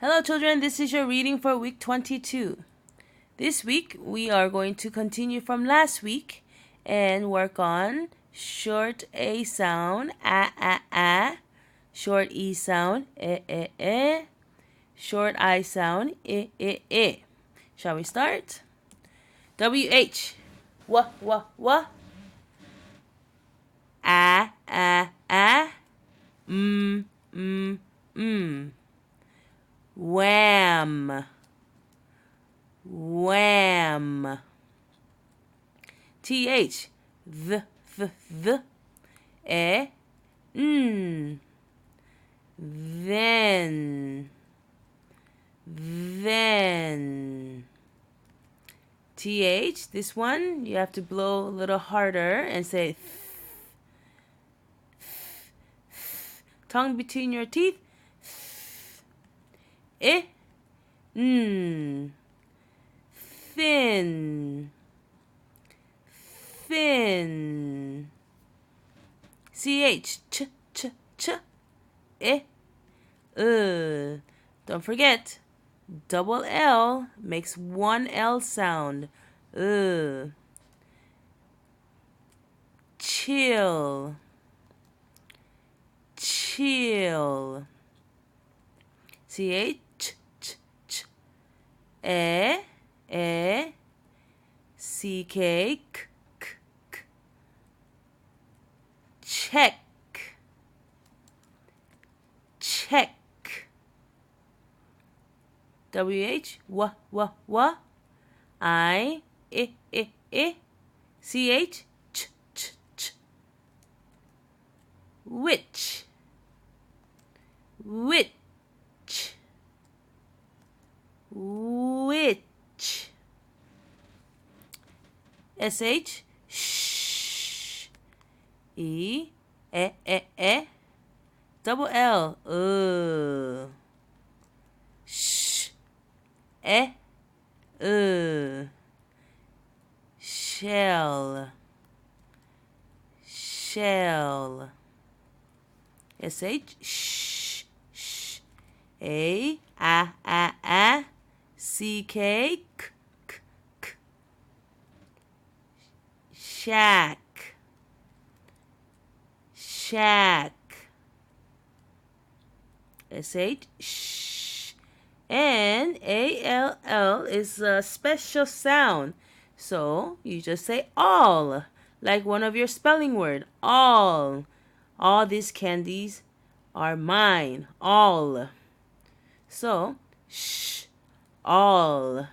Hello, children. This is your reading for week 22. This week, we are going to continue from last week and work on short A sound, short E sound, short I sound, eh. Shall we start? WH, wah, ah, mm. Wham, wham. TH, the, n. Then. TH, this one, you have to blow a little harder and say tongue between your teeth. N. Thin. Thin. CH, ch. Don't forget, double L makes one L sound. Chill. Chill. CH, ch. CK, k. Check. Check. WH, wah. I, CH, ch. Which. Which. SH, sh. E, double L, sh, shell, SH, sh, A, CK, k. Shack, SH, sh. And ALL is a special sound. So you just say all, like one of your spelling word. All. All these candies are mine. All. So, all.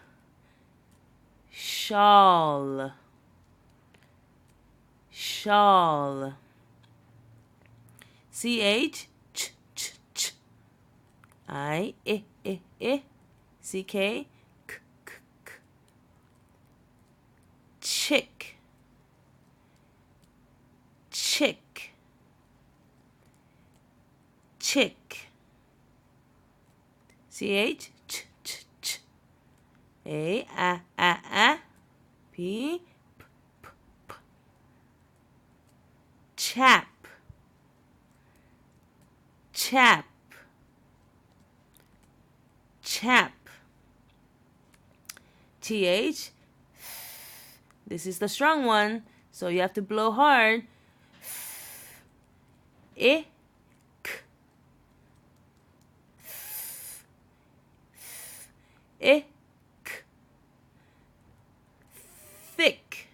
Shawl. CH, ch. I, CK, k. Chick. CH, ch. A, P, p. Chap. TH, this is the strong one, so you have to blow hard. K. Thick.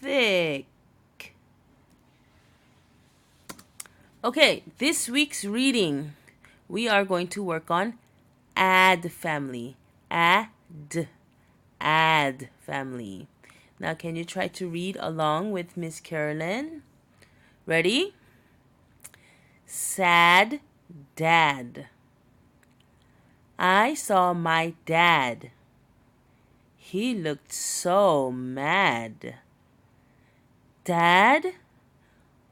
Thick. Okay, this week's reading, we are going to work on add family. Add family. Now, can you try to read along with Miss Carolyn? Ready? Sad dad. I saw my dad. He looked so mad. Dad,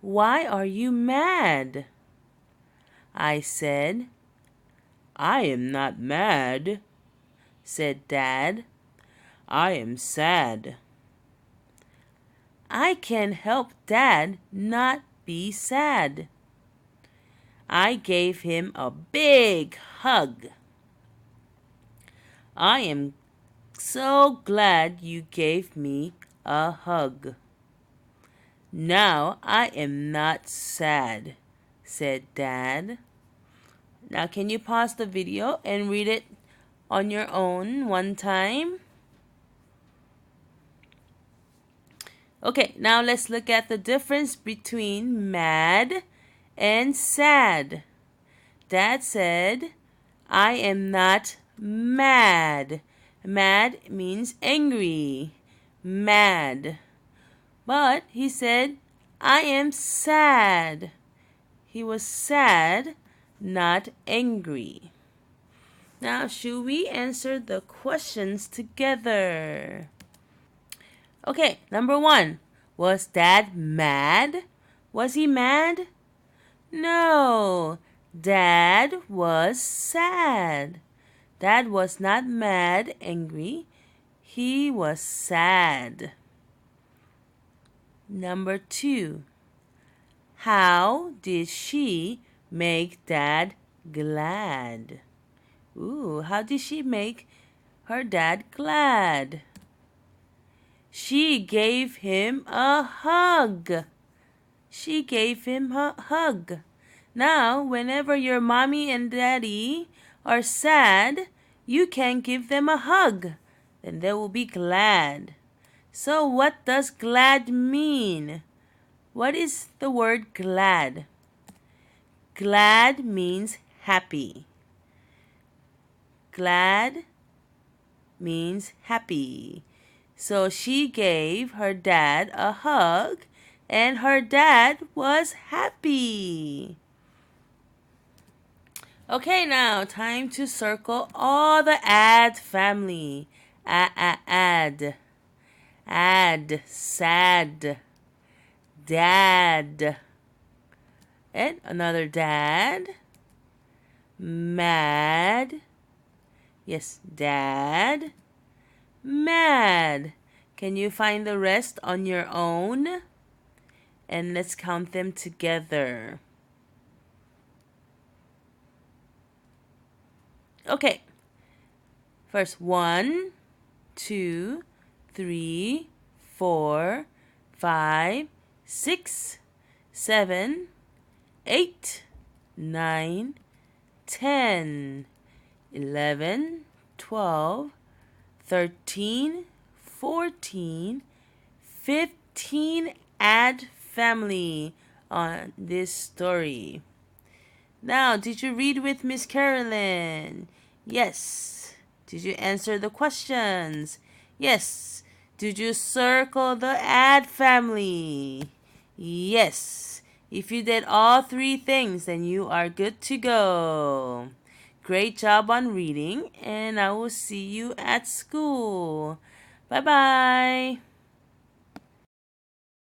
why are you mad? I said. I am not mad, said Dad. I am sad. I can help Dad not be sad. I gave him a big hug. I am so glad you gave me a hug. Now I am not sad, said Dad. Now can you pause the video and read it on your own one time? Okay, now let's look at the difference between mad and sad. Dad said, I am not mad. Mad means angry. Mad. But he said, I am sad. He was sad, not angry. Now, should we answer the questions together? Okay, number 1. Was Dad mad? Was he mad? No. Dad was sad. Dad was not mad, angry. He was sad. Number 2. How did she make Dad glad? Ooh, how did she make her dad glad? She gave him a hug. She gave him a hug. Now, whenever your mommy and daddy are sad, you can give them a hug. Then they will be glad. So what does glad mean? What is the word glad? Glad means happy. Glad means happy. So she gave her dad a hug and her dad was happy. Okay, now time to circle all the add family. Add. Add, sad. Dad. And another dad. Mad. Yes, dad. Mad. Can you find the rest on your own? And let's count them together. Okay. First, 1, 2, 3, 4, 5, 6, 7, 8, 9, 10, 11, 12, 13, 14, 15 add family on this story. Now, did you read with Miss Carolyn? Yes. Did you answer the questions? Yes. Did you circle the add family? Yes. If you did all 3 things, then you are good to go. Great job on reading, and I will see you at school. Bye-bye.